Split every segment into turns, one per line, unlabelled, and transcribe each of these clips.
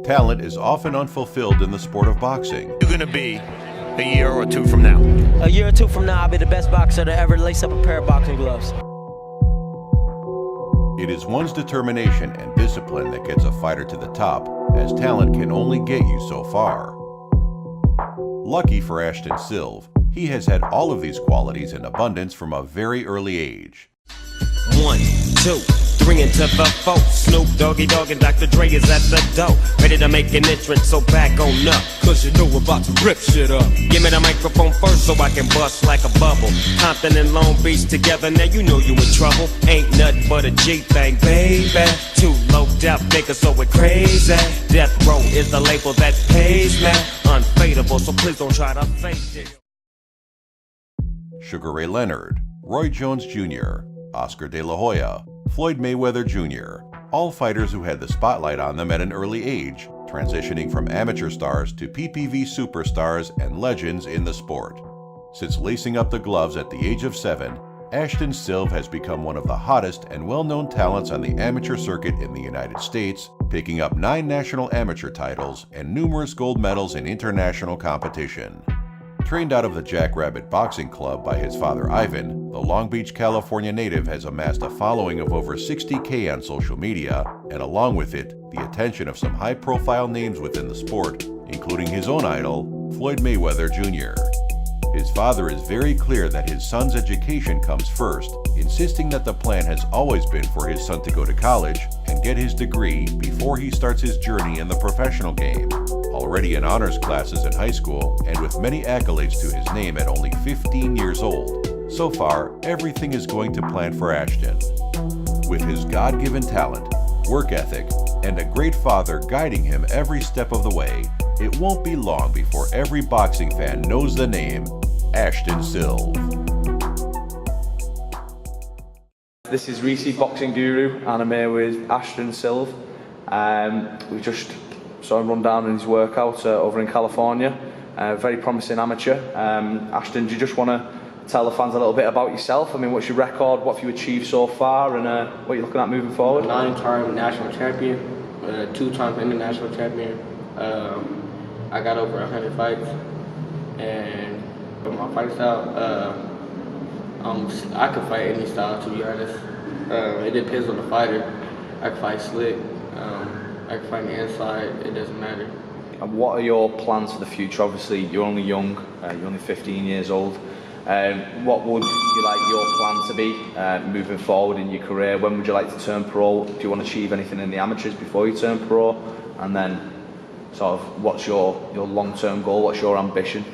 Talent is often unfulfilled in the sport of boxing.
You're gonna be a year or two from now.
A year or two from now, I'll be the best boxer to ever lace up a pair of boxing gloves.
It is one's determination and discipline that gets a fighter to the top, as talent can only get you so far. Lucky for Ashton Sylve, he has had all of these qualities in abundance from a very early age.
1, 2, 3 into the 4. Snoop Doggy Dogg and Dr. Dre is at the door, ready to make an entrance, so back on up, cause you know we're about to rip shit up. Give me the microphone first so I can bust like a bubble. Compton and Long Beach together, now you know you in trouble. Ain't nothing but a G thing, baby. Too low death niggas, so we're crazy. Death Row is the label that pays me. Unfadable, so please don't try to fake it.
Sugar Ray Leonard, Roy Jones Jr., Oscar De La Hoya, Floyd Mayweather Jr., all fighters who had the spotlight on them at an early age, transitioning from amateur stars to PPV superstars and legends in the sport. Since lacing up the gloves at the age of 7, Ashton Sylve has become one of the hottest and well-known talents on the amateur circuit in the United States, picking up 9 national amateur titles and numerous gold medals in international competition. Trained out of the Jackrabbit Boxing Club by his father Ivan, the Long Beach, California native has amassed a following of over 60K on social media, and along with it, the attention of some high-profile names within the sport, including his own idol, Floyd Mayweather Jr. His father is very clear that his son's education comes first, insisting that the plan has always been for his son to go to college and get his degree before he starts his journey in the professional game. Already in honors classes in high school and with many accolades to his name at only 15 years old, so far everything is going to plan for Ashton. With his God-given talent, work ethic, and a great father guiding him every step of the way, it won't be long before every boxing fan knows the name Ashton Sylve.
This is Reese, boxing guru, and I'm here with Ashton Sylve. We just saw him run down in his workout over in California. Very promising amateur. Ashton, do you just want to tell the fans a little bit about yourself? I mean, what's your record, what have you achieved so far, and what you're looking at moving forward?
9-time national champion, 2-time international champion. I got over 100 fights, and my fight style, I could fight any style, to be honest. It depends on the fighter. I can fight slick, I can fight the inside, it doesn't matter.
And what are your plans for the future? Obviously, you're only young, you're only 15 years old. What would you like your plan to be moving forward in your career? When would you like to turn pro? Do you want to achieve anything in the amateurs before you turn pro? And then, sort of, what's your long-term goal? What's your ambition?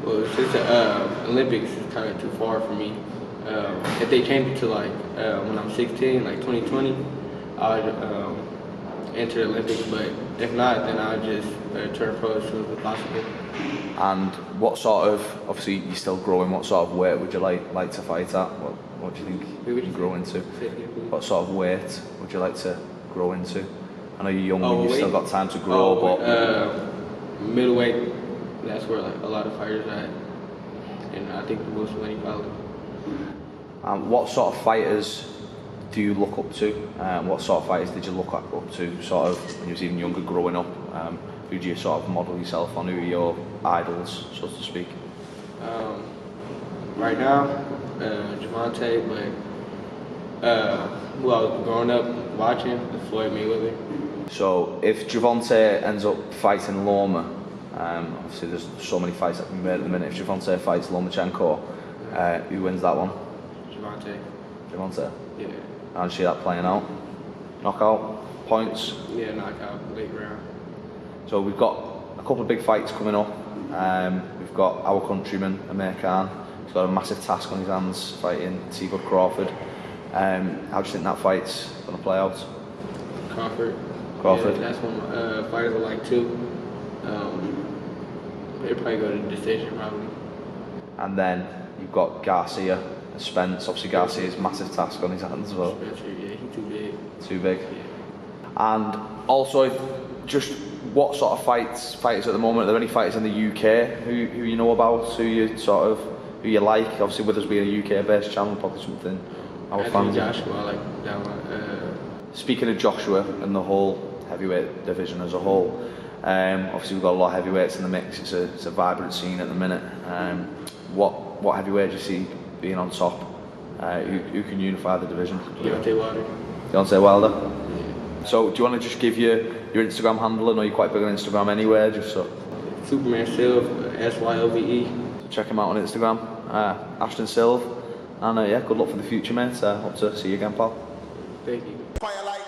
Well, since the Olympics is kind of too far for me. If they change it to like when I'm 16, like 2020, I'd enter the Olympics. But if not, then I'll just turn pro as soon as possible.
And what sort of, obviously you're still growing, what sort of weight would you like to fight at? What do you think you can grow into? What sort of weight would you like to grow into? I know you're young, but you've still got time to grow, but...
middleweight, that's where like a lot of fighters are at. And I think the most money probably.
What sort of fighters do you look up to? What sort of fighters did you look up to sort of when you was even younger growing up? Who do you sort of model yourself on? Who are your idols, so to speak?
Right now, Javante, but who I was growing up watching is Floyd Mayweather.
So if Javante ends up fighting Loma, obviously there's so many fights that can be made at the minute. If Javante fights Lomachenko, who wins that one? Javante? Yeah. How do you see that playing out? Knockout? Points?
Yeah, knockout, late round.
So we've got a couple of big fights coming up. We've got our countryman, Amir Khan. He's got a massive task on his hands fighting T-Bud Crawford. How do you think that fight's going to play out?
Crawford. Yeah, that's one fighters I like too. They'd probably go to decision probably.
And then you've got Garcia and Spence. Obviously Garcia's massive task on his hands as well.
Spencer, yeah, he's too big.
Too big.
Yeah.
And also, just what sort of fighters at the moment? Are there any fighters in the UK who you know about? Who you like? Obviously, with us being a UK-based channel, probably something our fans.
Joshua, I like that one.
Speaking of Joshua and the whole heavyweight division as a whole. Obviously we've got a lot of heavyweights in the mix. It's a vibrant scene at the minute. What heavyweight do you see being on top? Who can unify the division? Deontay Wilder. So do you want to just give your Instagram handle? I know you're quite big on Instagram anyway, just so.
Superman Sylve, SYLVE.
So check him out on Instagram, Ashton Sylve. And yeah, good luck for the future, mate. Hope to see you again, pal.
Thank you.
Fire like